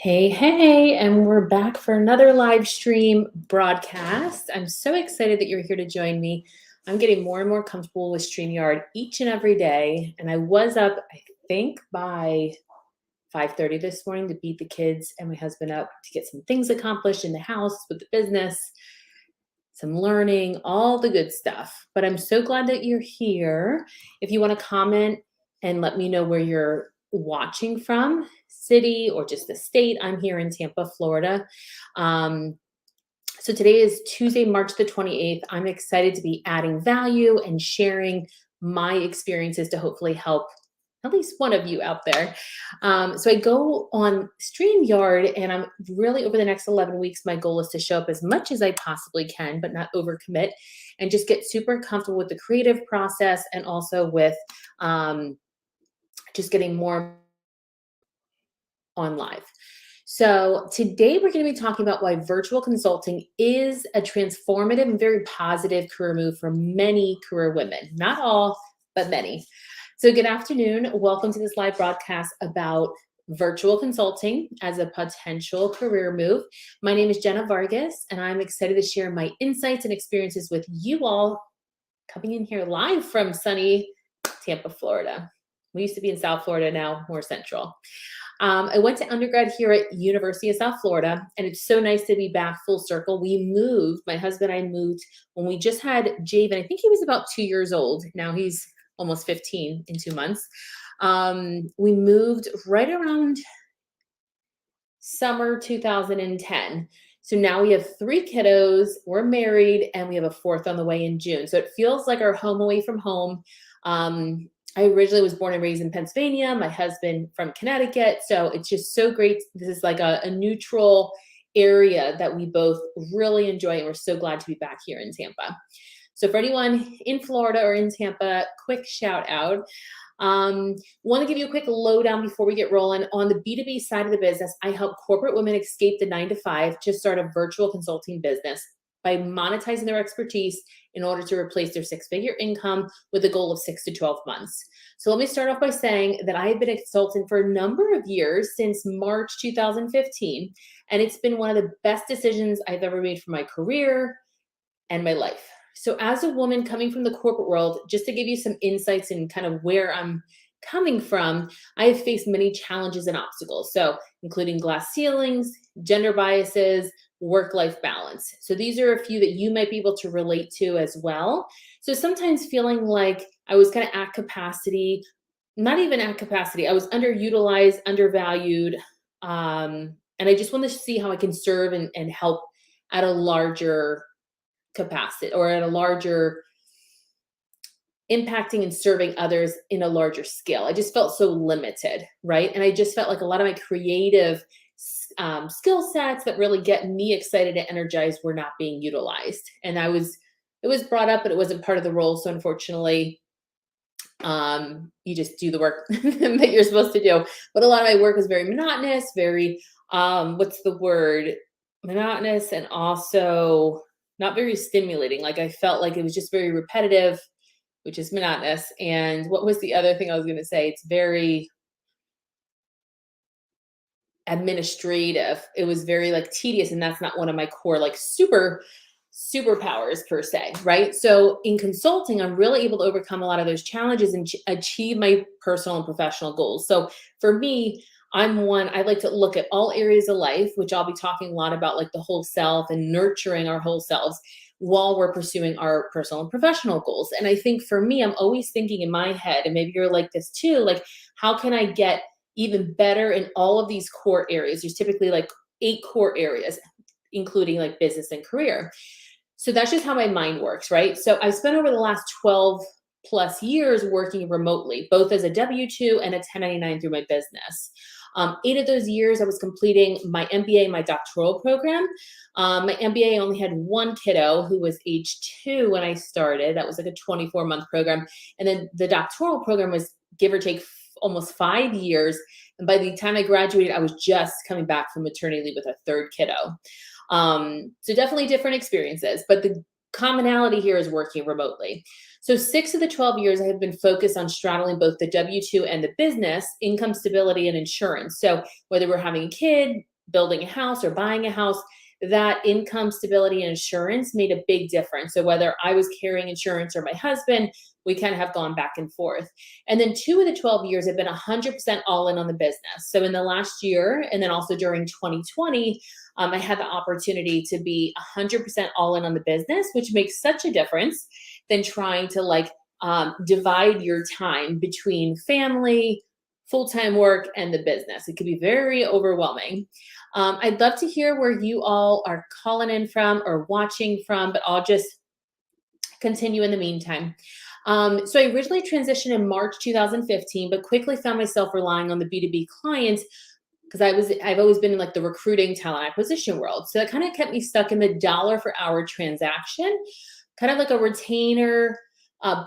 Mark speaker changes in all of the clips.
Speaker 1: Hey, and we're back for another live stream broadcast. I'm so excited that you're here to join me. I'm getting more and more comfortable with StreamYard each and every day. And I was up, I think, by 5:30 this morning to beat the kids and my husband up to get some things accomplished in the house with the business, some learning, all the good stuff. But I'm so glad that you're here. If you want to comment and let me know where you're watching from, city or just the state, I'm here in Tampa, Florida. Um, so today is Tuesday, March the 28th. I'm excited to be adding value and sharing my experiences to hopefully help at least one of you out there. So I go on StreamYard, and I'm really over the next 11 weeks, my goal is to show up as much as I possibly can, but not overcommit, and just get super comfortable with the creative process and also with just getting more on live. So today we're going to be talking about why virtual consulting is a transformative and very positive career move for many career women. Not all, but many. So good afternoon. Welcome to this live broadcast about virtual consulting as a potential career move. My name is Jenna Vargas, and I'm excited to share my insights and experiences with you all coming in here live from sunny Tampa, Florida. We used to be in South Florida, now more central. I went to undergrad here at University of South Florida, and it's so nice to be back full circle. We moved, my husband and I moved when we just had Javen. I think he was about 2 years old. Now he's almost 15 in 2 months. We moved right around summer 2010. So now we have 3 kiddos, we're married, and we have a 4th on the way in June. So it feels like our home away from home. I originally was born and raised in Pennsylvania, my husband from Connecticut. So it's just so great. This is like a neutral area that we both really enjoy, and we're so glad to be back here in Tampa. So for anyone in Florida or in Tampa, quick shout out. Want to give you a quick lowdown before we get rolling. On the B2B side of the business, I help corporate women escape the 9 to 5 to start a virtual consulting business by monetizing their expertise in order to replace their 6-figure income with a goal of 6 to 12 months. So let me start off by saying that I have been a consultant for a number of years, since March 2015, and it's been one of the best decisions I've ever made for my career and my life. So as a woman coming from the corporate world, just to give you some insights and kind of where I'm coming from, I have faced many challenges and obstacles. So including glass ceilings, gender biases, work-life balance. So these are a few that you might be able to relate to as well. So sometimes feeling like I was kind of at capacity, not even at capacity, I was underutilized, undervalued. And I just want to see how I can serve and help at a larger capacity, or at a larger impacting and serving others in a larger scale. I just felt so limited, right? And I just felt like a lot of my creative skill sets that really get me excited and energized were not being utilized. And it was brought up, but it wasn't part of the role. So unfortunately, you just do the work that you're supposed to do. But a lot of my work was very monotonous, very, what's the word? Monotonous, and also not very stimulating. Like I felt like it was just very repetitive, which is monotonous. And what was the other thing I was going to say? It's very administrative. It was very like tedious, and that's not one of my core like superpowers per se, right? So in consulting, I'm really able to overcome a lot of those challenges and achieve my personal and professional goals. So for me, I like to look at all areas of life, which I'll be talking a lot about, like the whole self and nurturing our whole selves while we're pursuing our personal and professional goals. And I think for me, I'm always thinking in my head, and maybe you're like this too, like, how can I get even better in all of these core areas? There's typically like 8 core areas, including like business and career. So that's just how my mind works, right? So I spent over the last 12 plus years working remotely, both as a W-2 and a 1099 through my business. 8 of those years I was completing my MBA, my doctoral program. My MBA only had 1 kiddo who was age 2 when I started. That was like a 24-month program. And then the doctoral program was give or take almost 5 years. And by the time I graduated, I was just coming back from maternity leave with a 3rd kiddo. So definitely different experiences, but the commonality here is working remotely. So 6 of the 12 years I have been focused on straddling both the W-2 and the business, income stability and insurance. So whether we're having a kid, building a house or buying a house, that income stability and insurance made a big difference. So whether I was carrying insurance or my husband, we kind of have gone back and forth. And then 2 of the 12 years have been 100% all in on the business. So in the last year, and then also during 2020, I had the opportunity to be 100% all in on the business, which makes such a difference than trying to like divide your time between family, full-time work, and the business. It could be very overwhelming. I'd love to hear where you all are calling in from or watching from, but I'll just continue in the meantime. So I originally transitioned in March 2015, but quickly found myself relying on the B2B clients because I've always been in like the recruiting talent acquisition world. So that kind of kept me stuck in the dollar for hour transaction, kind of like a retainer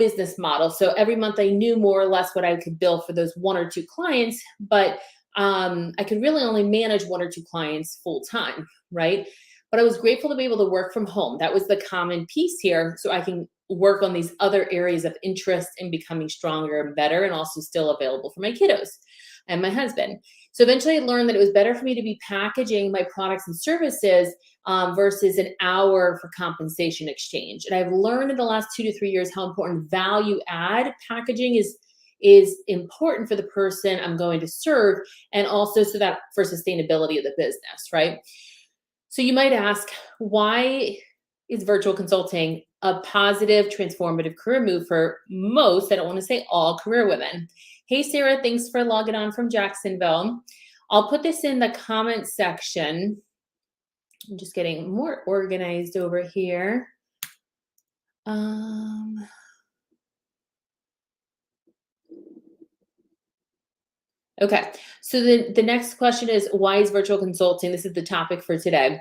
Speaker 1: business model. So every month I knew more or less what I could bill for those one or two clients, but I could really only manage one or two clients full time, right? But I was grateful to be able to work from home. That was the common piece here. So I can work on these other areas of interest in becoming stronger and better, and also still available for my kiddos and my husband. So eventually I learned that it was better for me to be packaging my products and services versus an hour for compensation exchange. And I've learned in the last 2 to 3 years how important value add packaging is important for the person I'm going to serve, and also so that for sustainability of the business, right? So you might ask, why is virtual consulting a positive, transformative career move for most, I don't want to say all, career women? Hey, Sarah, thanks for logging on from Jacksonville. I'll put this in the comment section. I'm just getting more organized over here. Okay, so the next question is, why is virtual consulting? This is the topic for today.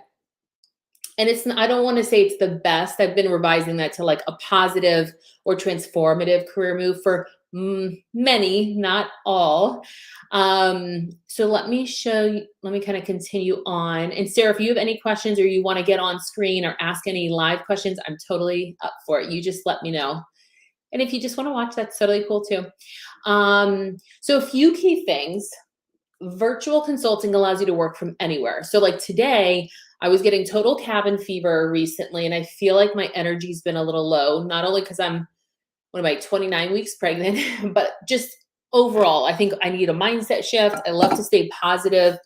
Speaker 1: And I don't want to say it's the best. I've been revising that to like a positive or transformative career move for many, not all. So let me show you, let me kind of continue on. And Sarah, if you have any questions or you want to get on screen or ask any live questions, I'm totally up for it. You just let me know. And if you just want to watch, that's totally cool too. So a few key things. Virtual consulting allows you to work from anywhere. So like today, I was getting total cabin fever recently, and I feel like my energy's been a little low, not only because I'm, what am I, 29 weeks pregnant, but just overall, I think I need a mindset shift. I love to stay positive.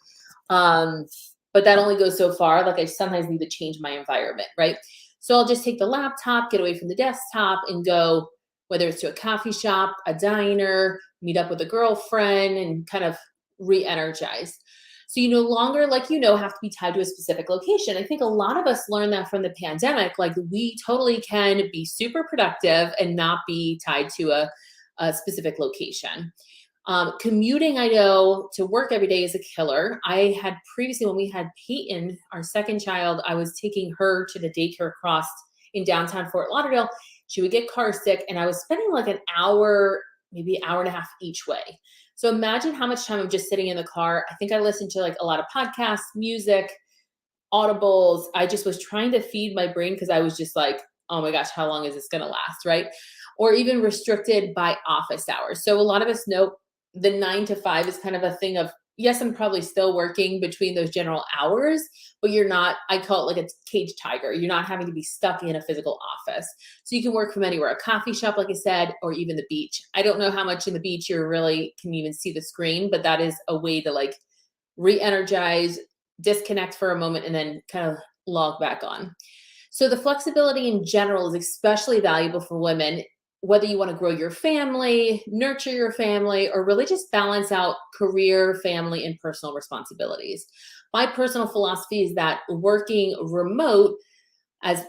Speaker 1: But that only goes so far. Like I sometimes need to change my environment, right? So I'll just take the laptop, get away from the desktop, and go, whether it's to a coffee shop, a diner, meet up with a girlfriend, and kind of re-energize. So you no longer, like, have to be tied to a specific location. I think a lot of us learned that from the pandemic. Like we totally can be super productive and not be tied to a specific location. Commuting, I know, to work every day is a killer. I had previously, when we had Peyton, our second child, I was taking her to the daycare across in downtown Fort Lauderdale. She would get car sick, and I was spending like an hour, maybe an hour and a half each way. So imagine how much time I'm just sitting in the car. I think I listened to like a lot of podcasts, music, audibles. I just was trying to feed my brain because I was just like, oh my gosh, how long is this going to last, right? Or even restricted by office hours. So a lot of us know the 9 to 5 is kind of a thing of, yes, I'm probably still working between those general hours, but you're not, I call it like a caged tiger. You're not having to be stuck in a physical office. So you can work from anywhere, a coffee shop, like I said, or even the beach. I don't know how much in the beach you really can even see the screen, but that is a way to like re-energize, disconnect for a moment, and then kind of log back on. So the flexibility in general is especially valuable for women, whether you want to grow your family, nurture your family, or really just balance out career, family, and personal responsibilities. My personal philosophy is that working remote as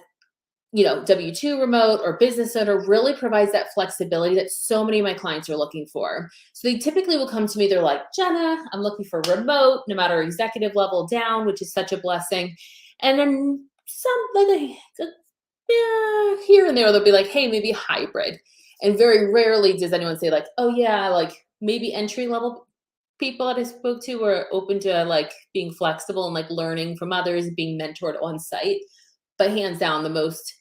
Speaker 1: W-2 remote or business owner really provides that flexibility that so many of my clients are looking for. So they typically will come to me, they're like, Jenna, I'm looking for remote, no matter executive level down, which is such a blessing. And then here and there, they'll be like, hey, maybe hybrid. And very rarely does anyone say like, oh yeah, like maybe entry level people that I spoke to were open to like being flexible and like learning from others, being mentored on site. But hands down, the most,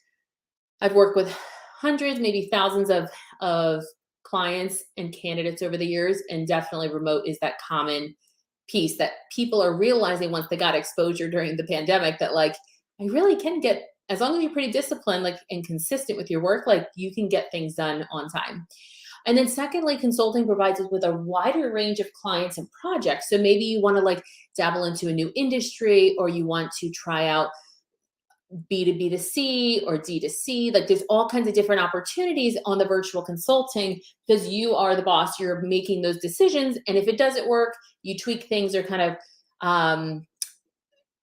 Speaker 1: I've worked with hundreds, maybe thousands of clients and candidates over the years, and definitely remote is that common piece that people are realizing once they got exposure during the pandemic, that like, I really can get, as long as you're pretty disciplined, like, and consistent with your work, like you can get things done on time. And then secondly, consulting provides us with a wider range of clients and projects. So maybe you want to like dabble into a new industry, or you want to try out B2B to C or D2C. Like there's all kinds of different opportunities on the virtual consulting, because you are the boss, you're making those decisions. And if it doesn't work, you tweak things, or kind of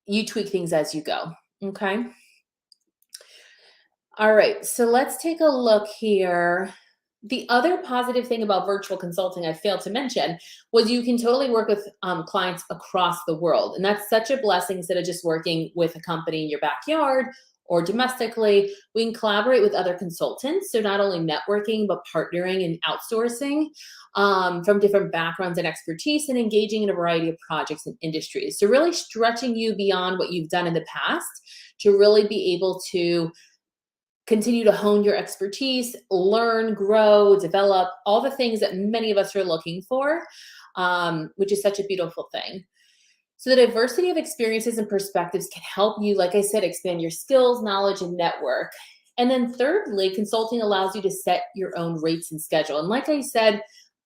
Speaker 1: you tweak things as you go. Okay. All right. So let's take a look here. The other positive thing about virtual consulting I failed to mention was you can totally work with clients across the world. And that's such a blessing. Instead of just working with a company in your backyard or domestically, we can collaborate with other consultants. So not only networking, but partnering and outsourcing from different backgrounds and expertise, and engaging in a variety of projects and industries. So really stretching you beyond what you've done in the past to really be able to continue to hone your expertise, learn, grow, develop, all the things that many of us are looking for, which is such a beautiful thing. So the diversity of experiences and perspectives can help you, like I said, expand your skills, knowledge, and network. And then thirdly, consulting allows you to set your own rates and schedule. And like I said,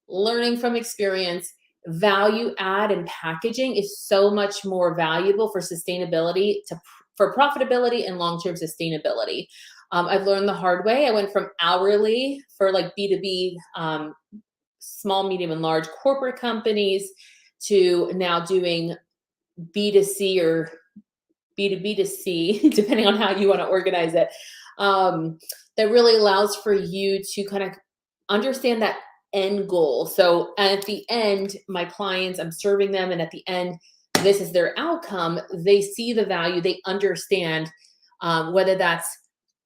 Speaker 1: learning from experience, value add and packaging is so much more valuable for sustainability, for profitability and long-term sustainability. I've learned the hard way. I went from hourly for like B2B, small, medium, and large corporate companies, to now doing B2C or B2B to C, depending on how you want to organize it. That really allows for you to kind of understand that end goal. So at the end, my clients, I'm serving them, and at the end, this is their outcome. They see the value, they understand, whether that's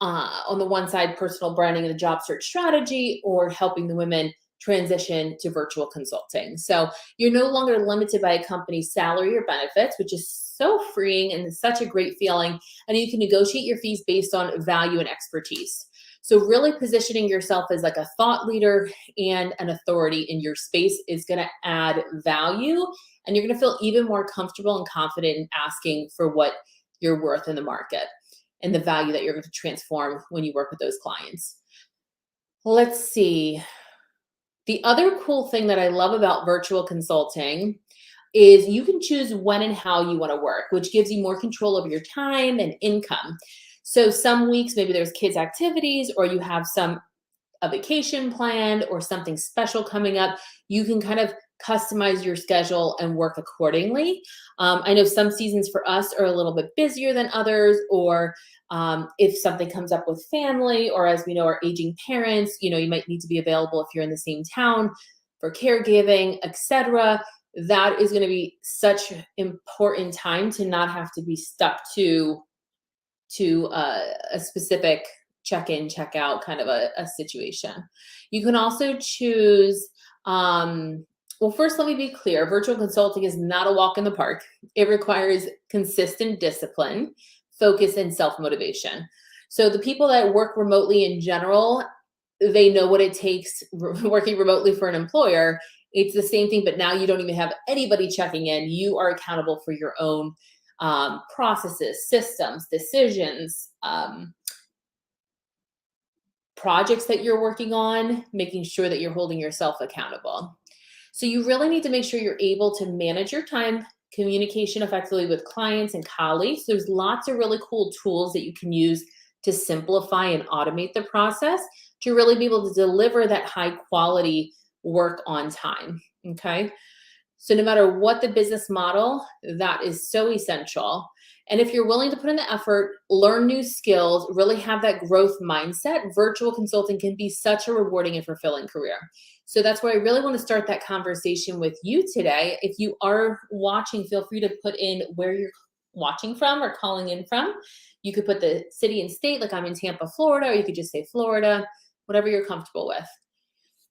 Speaker 1: on the one side, personal branding and the job search strategy, or helping the women transition to virtual consulting. So you're no longer limited by a company's salary or benefits, which is so freeing and such a great feeling. And you can negotiate your fees based on value and expertise. So really positioning yourself as like a thought leader and an authority in your space is going to add value, and you're going to feel even more comfortable and confident in asking for what you're worth in the market and the value that you're going to transform when you work with those clients. Let's see. The other cool thing that I love about virtual consulting is you can choose when and how you want to work, which gives you more control over your time and income. So some weeks, maybe there's kids' activities, or you have a vacation planned or something special coming up. You can kind of customize your schedule and work accordingly. I know some seasons for us are a little bit busier than others, or if something comes up with family, or as we know, our aging parents, you might need to be available if you're in the same town for caregiving, etc. That is going to be such important time to not have to be stuck to a specific check-in, check-out kind of a situation. You can also choose, well, first, let me be clear. Virtual consulting is not a walk in the park. It requires consistent discipline, focus, and self-motivation. So the people that work remotely in general, they know what it takes working remotely for an employer. It's the same thing, but now you don't even have anybody checking in. You are accountable for your own processes, systems, decisions, projects that you're working on, making sure that you're holding yourself accountable. So you really need to make sure you're able to manage your time, communication effectively with clients and colleagues. There's lots of really cool tools that you can use to simplify and automate the process to really be able to deliver that high quality work on time. Okay. So no matter what the business model, that is so essential. And if you're willing to put in the effort, learn new skills, really have that growth mindset, virtual consulting can be such a rewarding and fulfilling career. So that's where I really want to start that conversation with you today. If you are watching, feel free to put in where you're watching from or calling in from. You could put the city and state, like I'm in Tampa, Florida, or you could just say Florida, whatever you're comfortable with.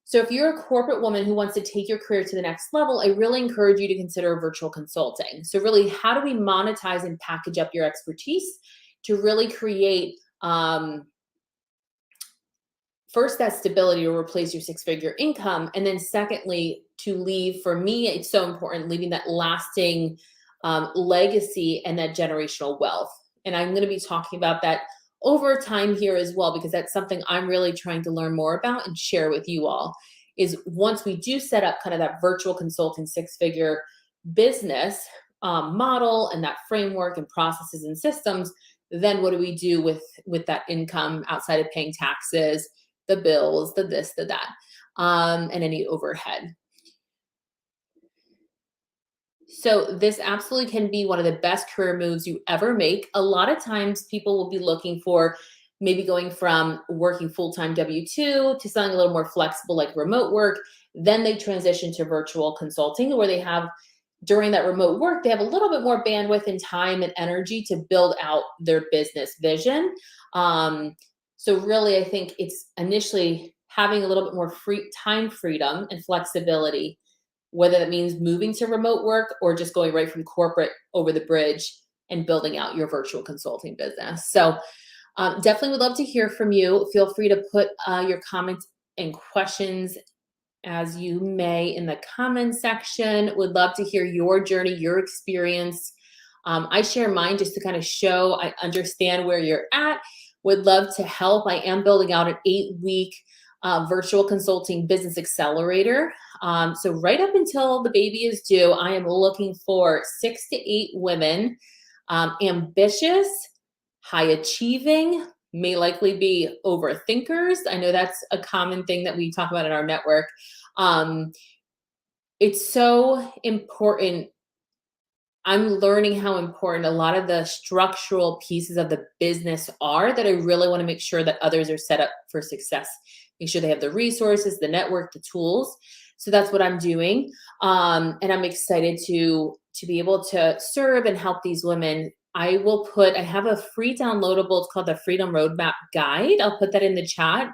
Speaker 1: So if you're a corporate woman who wants to take your career to the next level, I really encourage you to consider virtual consulting. So really, how do we monetize and package up your expertise to really create, first, that stability to replace your six-figure income, and then secondly, to leave. For me, it's so important leaving that lasting legacy and that generational wealth. And I'm going to be talking about that over time here as well, because that's something I'm really trying to learn more about and share with you all. Is once we do set up kind of that virtual consulting six-figure business model and that framework and processes and systems, then what do we do with that income outside of paying taxes, the bills, the this, the that, and any overhead? So this absolutely can be one of the best career moves you ever make. A lot of times people will be looking for maybe going from working full-time W-2 to something a little more flexible like remote work. Then they transition to virtual consulting, where they have, during that remote work, they have a little bit more bandwidth and time and energy to build out their business vision. So really, I think it's initially having a little bit more free time freedom and flexibility, whether that means moving to remote work or just going right from corporate over the bridge and building out your virtual consulting business. So definitely would love to hear from you. Feel free to put your comments and questions as you may in the comments section. Would love to hear your journey, your experience. I share mine just to kind of show I understand where you're at. Would love to help. I am building out an 8-week virtual consulting business accelerator. So right up until the baby is due, I am looking for 6 to 8 women, ambitious, high achieving, may likely be overthinkers. I know that's a common thing that we talk about in our network. It's so important. I'm learning how important a lot of the structural pieces of the business are, that I really want to make sure that others are set up for success. Make sure they have the resources, the network, the tools. So that's what I'm doing. And I'm excited to be able to serve and help these women. I have a free downloadable. It's called the Freedom Roadmap Guide. I'll put that in the chat.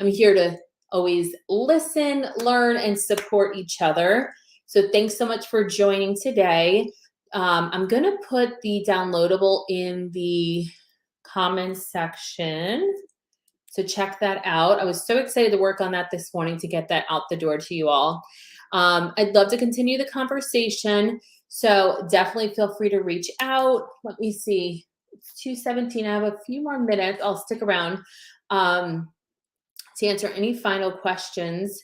Speaker 1: I'm here to always listen, learn, and support each other. So thanks so much for joining today. I'm going to put the downloadable in the comments section. So check that out. I was so excited to work on that this morning to get that out the door to you all. I'd love to continue the conversation. So definitely feel free to reach out. Let me see. It's 2:17. I have a few more minutes. I'll stick around to answer any final questions.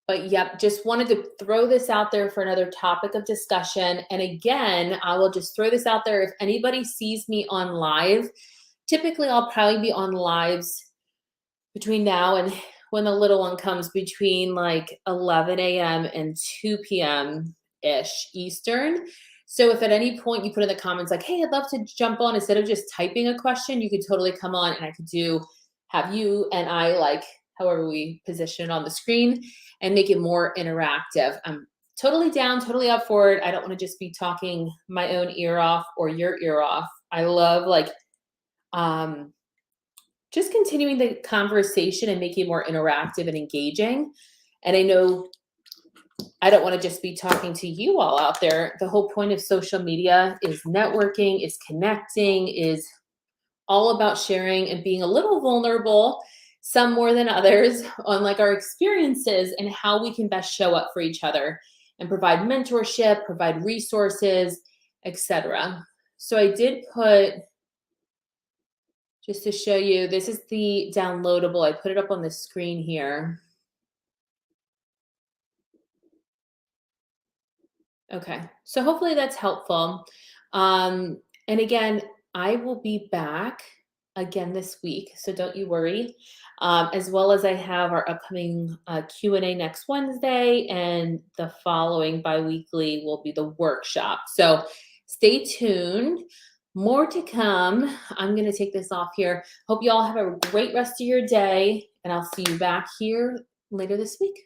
Speaker 1: But yep, just wanted to throw this out there for another topic of discussion. And again, I will just throw this out there. If anybody sees me on live, typically I'll probably be on lives between now and when the little one comes, between like 11 a.m. and 2 p.m.-ish Eastern. So if at any point you put in the comments like, hey, I'd love to jump on, instead of just typing a question, you could totally come on and I could have you and I, like, however we position it on the screen, and make it more interactive. I'm totally down, totally up for it. I don't want to just be talking my own ear off or your ear off. I love just continuing the conversation and making it more interactive and engaging. And I know I don't want to just be talking to you all out there. The whole point of social media is networking, is connecting, is all about sharing and being a little vulnerable, some more than others, on like our experiences and how we can best show up for each other and provide mentorship, provide resources, etc. So I did put, just to show you, this is the downloadable. I put it up on the screen here. Okay, so hopefully that's helpful. And again, I will be back again this week, so don't you worry. As well as I have our upcoming Q&A next Wednesday, and the following bi-weekly will be the workshop. So stay tuned. More to come. I'm going to take this off here. Hope you all have a great rest of your day, and I'll see you back here later this week.